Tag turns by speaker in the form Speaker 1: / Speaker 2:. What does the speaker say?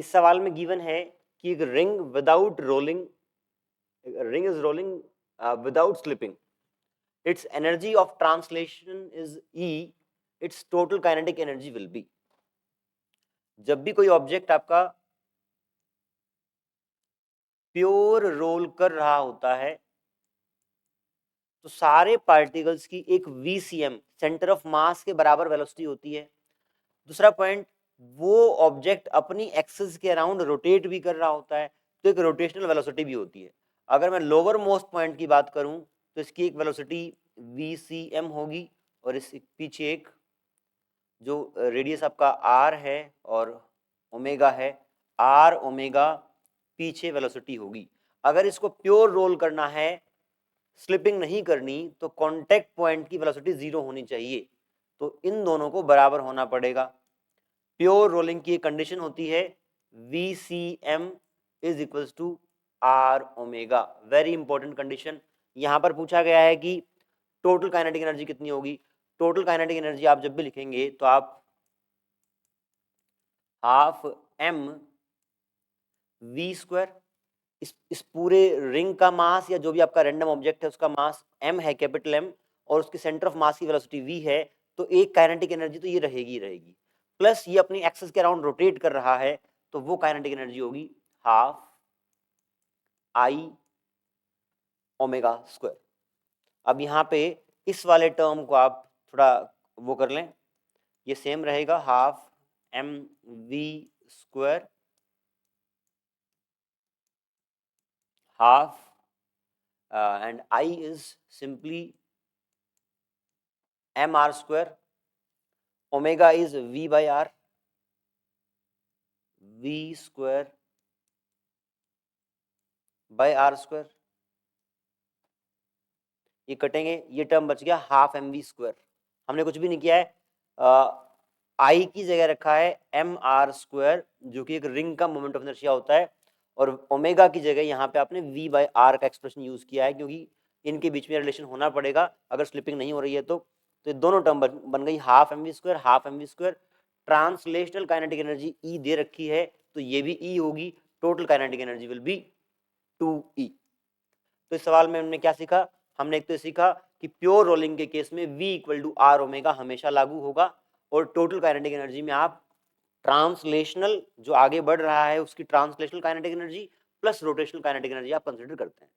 Speaker 1: इस सवाल में गिवन है कि एक ring without rolling, ring is rolling without slipping, its energy of translation is E, its total kinetic energy will be। जब भी कोई ऑब्जेक्ट आपका प्योर रोल कर रहा होता है तो सारे पार्टिकल्स की एक VCM सेंटर ऑफ मास के बराबर वेलोसिटी होती है। दूसरा पॉइंट, वो ऑब्जेक्ट अपनी एक्सिस के अराउंड रोटेट भी कर रहा होता है तो एक रोटेशनल वेलोसिटी भी होती है। अगर मैं लोअर मोस्ट पॉइंट की बात करूं तो इसकी एक वेलोसिटी VCM होगी और इस पीछे एक जो रेडियस आपका आर है और ओमेगा है, आर ओमेगा पीछे वेलोसिटी होगी। अगर इसको प्योर रोल करना है, स्लिपिंग नहीं करनी, तो कांटेक्ट पॉइंट की वेलोसिटी 0 होनी चाहिए, तो इन दोनों को बराबर होना पड़ेगा। प्योर रोलिंग की एक कंडीशन होती है VCM is equals to R omega. Very important condition. यहां पर पूछा गया है कि टोटल काइनेटिक एनर्जी कितनी होगी। टोटल काइनेटिक एनर्जी आप जब भी लिखेंगे तो आप हाफ एम वी स्क्वायर, इस पूरे रिंग का मास या जो भी आपका रैंडम ऑब्जेक्ट है उसका मास m है, कैपिटल M, और उसके सेंटर ऑफ मास की वेलोसिटी v है, तो एक काइनेटिक एनर्जी तो ये रहेगी रहेगी, प्लस ये अपनी एक्सिस के अराउंड रोटेट कर रहा है तो वो काइनेटिक एनर्जी होगी हाफ आई ओमेगा स्क्वायर। अब यहाँ पे इस वाले टर्म को आप थोड़ा वो कर लें, ये सेम रहेगा half M we square half and I is simply mr square, omega is v by r, v square by r square, ये कटेंगे, ये टर्म बच गया हाफ एम वी स्क्वायर। हमने कुछ भी नहीं किया है, आई की जगह रखा है एम आर स्क्वायर जो कि एक रिंग का मोमेंट ऑफ इनर्शिया होता है, और ओमेगा की जगह यहाँ पे आपने v बाय आर का एक्सप्रेशन यूज किया है क्योंकि इनके बीच में रिलेशन होना पड़ेगा अगर स्लिपिंग नहीं हो रही है तो ये दोनों टर्म बन गई half M we square half M we square. Translational kinetic energy E दे रखी है तो ये भी ई होगी, total kinetic energy will be 2E। तो इस सवाल में हमने क्या सीखा, हमने एक तो सीखा कि प्योर रोलिंग के केस में V equal to R omega हमेशा लागू होगा, और टोटल काइनेटिक एनर्जी में आप ट्रांसलेशनल जो आगे बढ़ रहा है उसकी translational kinetic energy plus rotational kinetic energy आप कंसिडर करते हैं।